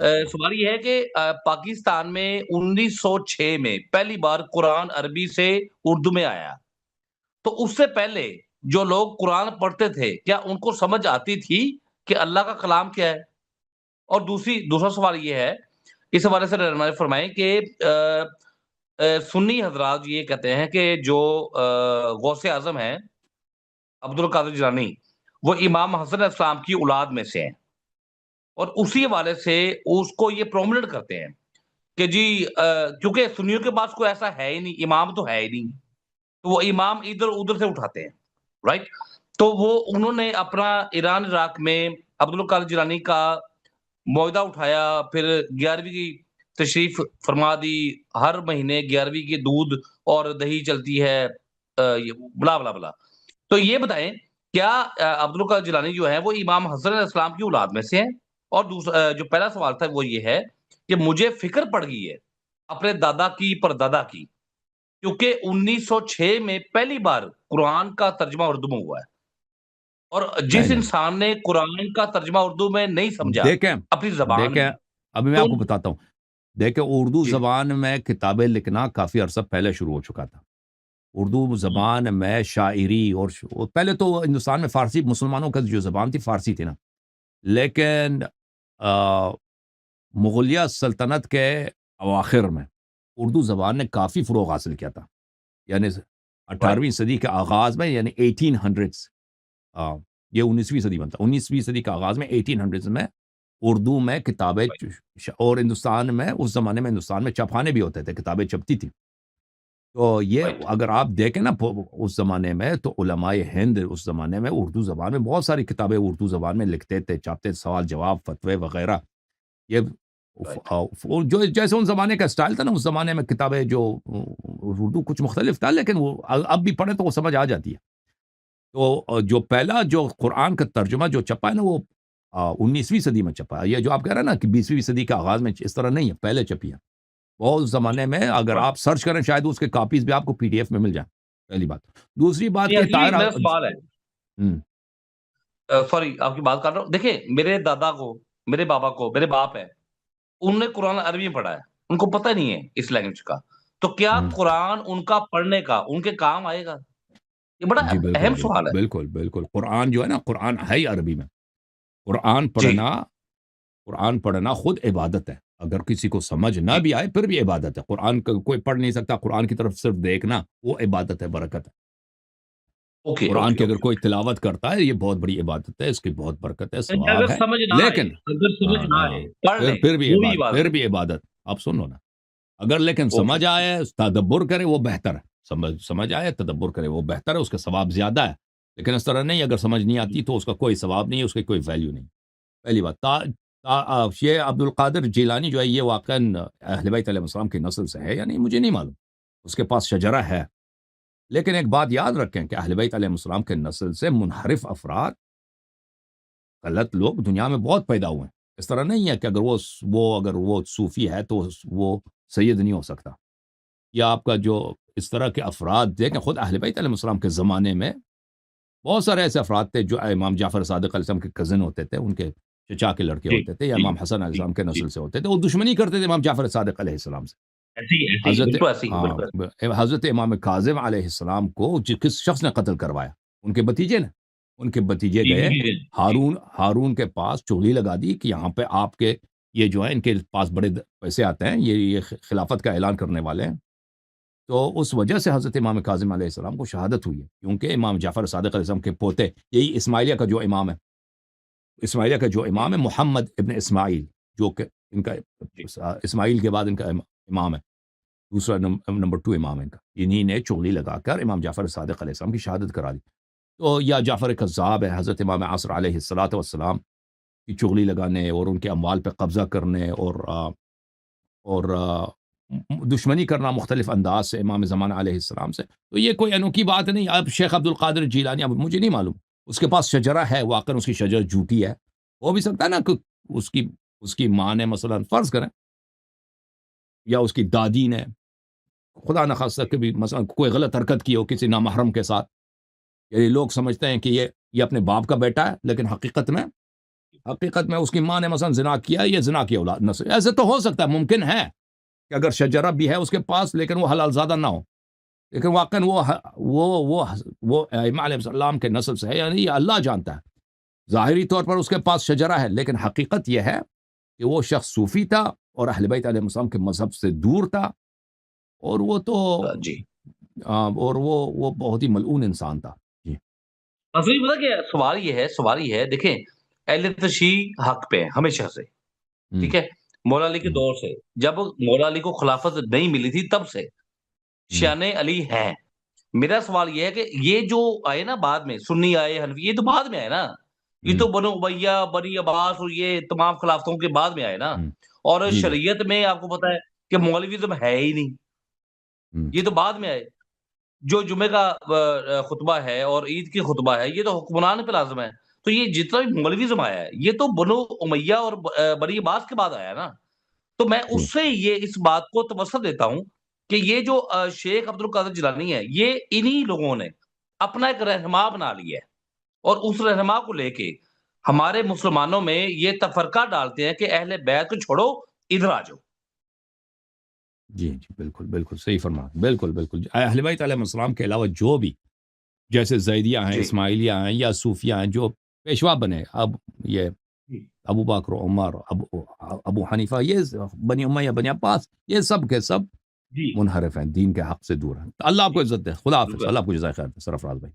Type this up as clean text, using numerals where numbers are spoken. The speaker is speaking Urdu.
سوال یہ ہے کہ پاکستان میں 1906 میں پہلی بار قرآن عربی سے اردو میں آیا، تو اس سے پہلے جو لوگ قرآن پڑھتے تھے کیا ان کو سمجھ آتی تھی کہ اللہ کا کلام کیا ہے؟ اور دوسرا سوال یہ ہے، اس حوالے سے رہنمائی فرمائیں کہ سنی حضرات یہ کہتے ہیں کہ جو غوث اعظم ہیں عبد القادر جیلانی، وہ امام حسن علیہ السلام کی اولاد میں سے ہیں، اور اسی حوالے سے اس کو یہ پرومنٹ کرتے ہیں کہ جی کیونکہ سنیوں کے پاس کوئی ایسا ہے ہی نہیں، امام تو ہے ہی نہیں، تو وہ امام ادھر ادھر سے اٹھاتے ہیں، رائٹ؟ تو وہ انہوں نے اپنا ایران عراق میں عبد القادر جیلانی کا معاہدہ اٹھایا، پھر 11ویں کی تشریف فرما دی، ہر مہینے 11ویں کی دودھ اور دہی چلتی ہے، بلا بلا بلا۔ تو یہ بتائیں، کیا عبد القادر جیلانی جو ہے وہ امام حسن علیہ السلام کی اولاد میں سے ہیں؟ اور دوسرا جو پہلا سوال تھا وہ یہ ہے کہ مجھے فکر پڑ گئی ہے اپنے دادا کی پردادا کی، کیونکہ 1906 میں پہلی بار قرآن کا ترجمہ اردو میں ہوا ہے، اور نہیں جس نہیں انسان نے قرآن کا ترجمہ اردو میں نہیں سمجھا دیکھیں اپنی زبان دیکھیں میں، ابھی میں تو آپ کو بتاتا ہوں. دیکھیں اردو جی زبان میں کتابیں لکھنا کافی عرصہ پہلے شروع ہو چکا تھا. اردو زبان میں شاعری اور پہلے تو ہندوستان میں فارسی مسلمانوں کا جو زبان تھی فارسی تھی نا، لیکن مغلیہ سلطنت کے اواخر میں اردو زبان نے کافی فروغ حاصل کیا تھا. یعنی رائٹ 18ویں صدی کے آغاز میں، یعنی 1800s، یہ 19ویں صدی میں تھا. 19ویں صدی کے آغاز میں 1800s میں اردو میں کتابیں اور ہندوستان میں اس زمانے میں ہندوستان میں چھپانے بھی ہوتے تھے، کتابیں چھپتی تھی. تو یہ رائٹ اگر آپ دیکھیں نا اس زمانے میں، تو علماء ہند اس زمانے میں اردو زبان میں بہت ساری کتابیں اردو زبان میں لکھتے تھے، چھاپتے، سوال جواب، فتوے وغیرہ. یہ رائٹ جو جیسے ان زمانے کا اسٹائل تھا نا، اس زمانے میں کتابیں جو اردو کچھ مختلف تھا، لیکن وہ اب بھی پڑھے تو وہ سمجھ آ جاتی ہے. تو جو پہلا جو قرآن کا ترجمہ جو چھپا ہے نا، وہ 19ویں صدی میں چھپا ہے. یہ جو آپ کہہ رہے ہیں نا کہ 20ویں صدی کے آغاز میں، اس طرح نہیں ہے، پہلے چھپی ہے. بہت زمانے میں اگر رائٹ آپ سرچ کریں شاید اس کے کاپیز بھی آپ کو PDF میں مل جائیں. پہلی بات. دوسری بات کہ ایکچولی طاہر میرا سوال ہے، ہم، سوری آپ کی بات کر رہا ہوں، دیکھیں میرے دادا کو، میرے بابا کو، میرے باپ ہے، انہوں نے قرآن عربی میں پڑھا ہے، ان کو پتہ نہیں ہے اس لینگویج کا، تو کیا ہم. قرآن ان کا پڑھنے کا ان کے کام آئے گا؟ یہ بڑا جی بالکل اہم بالکل سوال ہے۔ بالکل بالکل. قرآن جو ہے نا، قرآن ہے ہی عربی میں. قرآن جی پڑھنا قرآن پڑھنا خود عبادت ہے. اگر کسی کو سمجھ نہ جی بھی آئے پھر بھی عبادت ہے. قرآن کا کوئی پڑھ نہیں سکتا، قرآن کی طرف صرف دیکھنا وہ عبادت ہے، برکت ہے. اوکے قرآن اوکے کی اگر اوکے کوئی تلاوت کرتا ہے، یہ بہت بڑی عبادت ہے، اس کی بہت برکت ہے، اوکے، ثواب اگر ہے. سمجھ نہ آئے، لیکن اگر سمجھ نہ نہیں آئے نہیں، پڑھ لے پھر بھی وہ بھی عبادت، عبادت پھر ہے۔ بھی عبادت. آپ سنو نا، اگر لیکن اوکے سمجھ آئے، تدبر کرے، وہ بہتر ہے. سمجھ آئے، تدبر کرے، وہ بہتر ہے، اس کا ثواب زیادہ ہے. لیکن اس طرح نہیں، اگر سمجھ نہیں آتی تو اس کا کوئی ثواب نہیں ہے، اس کی کوئی ویلیو نہیں. پہلی بات. یہ عبد القادر جیلانی جو ہے، یہ واقعا اہل بیت علیہ السلام کی نسل سے ہے یا نہیں مجھے نہیں معلوم. اس کے پاس شجرہ ہے. لیکن ایک بات یاد رکھیں کہ اہل بیت علیہ السلام کے نسل سے منحرف افراد، غلط لوگ دنیا میں بہت پیدا ہوئے ہیں. اس طرح نہیں ہے کہ اگر وہ صوفی ہے تو وہ سید نہیں ہو سکتا. یا آپ کا جو اس طرح کے افراد دیکھیں، خود اہل بیت علیہ السلام کے زمانے میں بہت سارے ایسے افراد تھے جو امام جعفر صادق علیہ السلام کے کزن ہوتے تھے، ان کے چچا کے لڑکے جی ہوتے تھے، یا جی امام حسن علیہ جی السلام کے جی، نسل سے ہوتے تھے. وہ دشمنی کرتے تھے امام جعفر صادق علیہ السلام سے. ایسے ہی حضرت بالکل ایسے ہی بالکل۔ حضرت امام کاظم علیہ السلام کو کس شخص نے قتل کروایا؟ ان کے بتیجے نے. ان کے بتیجے جی گئے جی جی جی، ہارون کے پاس، چغلی لگا دی کہ یہاں پہ آپ کے یہ جو ہے ان کے پاس بڑے پیسے آتے ہیں، یہ خلافت کا اعلان کرنے والے ہیں. تو اس وجہ سے حضرت امام کاظم علیہ السلام کو شہادت ہوئی ہے، کیونکہ امام جعفر صادق علیہ السلام کے پوتے، یہی اسماعیلیہ کا جو امام ہے، اسماعیلیہ کا جو جی امام ہے محمد ابن اسماعیل، جو کہ ان کا جی اسماعیل کے بعد ان کا امام ہے، دوسرا نمبر 2 امام ہے ان کا. انہی نے چغلی لگا کر امام جعفر صادق علیہ السلام کی شہادت کرا دی. تو یا جعفر کذاب ہے، حضرت امام عصر علیہ السلام کی چغلی لگانے اور ان کے اموال پہ قبضہ کرنے اور دشمنی کرنا مختلف انداز سے امام زمانہ علیہ السلام سے. تو یہ کوئی انوکھی بات نہیں. اب شیخ عبد القادر جیلانی، اب مجھے نہیں معلوم، اس کے پاس شجرہ ہے، واقعا اس کی شجرہ جھوٹی ہے. ہو بھی سکتا ہے نا کہ اس کی ماں نے مثلا فرض کریں، یا اس کی دادی نے، خدا نخواستہ کبھی مثلا کوئی غلط حرکت کی ہو کسی نامحرم کے ساتھ. یعنی لوگ سمجھتے ہیں کہ یہ اپنے باپ کا بیٹا ہے، لیکن حقیقت میں حقیقت میں اس کی ماں نے مثلا زنا کیا، یہ زنا کی اولاد نسل، ایسے تو ہو سکتا ہے، ممکن ہے کہ اگر شجرہ بھی ہے اس کے پاس لیکن وہ حلال زادہ نہ ہو، لیکن واقعا وہ ائمہ علیہ السلام کے نسل سے ہے یا نہیں، یہ اللہ جانتا ہے۔ ظاہری طور پر اس کے پاس شجرہ ہے، لیکن حقیقت یہ ہے کہ وہ شخص صوفی تھا اور اہل بیت علیہ السلام کے مذہب سے دور تھا، اور وہ تو جی اور وہ بہت ہی ملعون انسان تھا۔ جی اصل پتا کیا ہے؟ سوال یہ ہے، دیکھیں اہل تشیع حق پہ ہیں ہمیشہ سے، ٹھیک ہے، مولا علی کے دور سے، جب مولا علی کو خلافت نہیں ملی تھی تب سے شان علی ہیں۔ میرا سوال یہ ہے کہ یہ جو آئے نا بعد میں، سنی آئے، حنفی، یہ تو بعد میں آئے نا، یہ تو بنو امیہ، بنی عباس اور یہ تمام خلافتوں کے بعد میں آئے نا، اور جی جی شریعت میں آپ کو پتا ہے کہ مولویزم ہے ہی نہیں، یہ تو بعد میں آئے۔ جو جمعے کا خطبہ ہے اور عید کی خطبہ ہے، یہ تو حکمران پہ لازم ہے۔ تو یہ جتنا بھی مولویزم آیا ہے، یہ تو بنو امیہ اور بنی عباس کے بعد آیا نا۔ تو میں جی اس سے یہ اس بات کو توسط دیتا ہوں کہ یہ جو شیخ عبد القادر جیلانی ہے، یہ انہی لوگوں نے اپنا ایک رہنما بنا لیا ہے، اور اس رہنما کو لے کے ہمارے مسلمانوں میں یہ تفرقہ ڈالتے ہیں کہ اہل بیت کو چھوڑو، ادھر آ جاؤ۔ جی جی بالکل بالکل صحیح فرما، بالکل بالکل۔ اہل بیت علیہ السلام کے علاوہ جو بھی جیسے زیدیہ ہیں، جی اسماعیلیہ ہیں یا صوفیہ ہیں جو پیشوا بنے، اب یہ جی ابو بکر، عمر، ابو حنیفہ، یہ بنی امیہ، بنی عباس، یہ سب کے سب جی منحرف ہیں، دین کے حق سے دور ہیں۔ تو اللہ آپ کو عزت دے، خدا حافظ، بالکل۔ اللہ آپ کو جزائے خیر دے سرفراز بھائی۔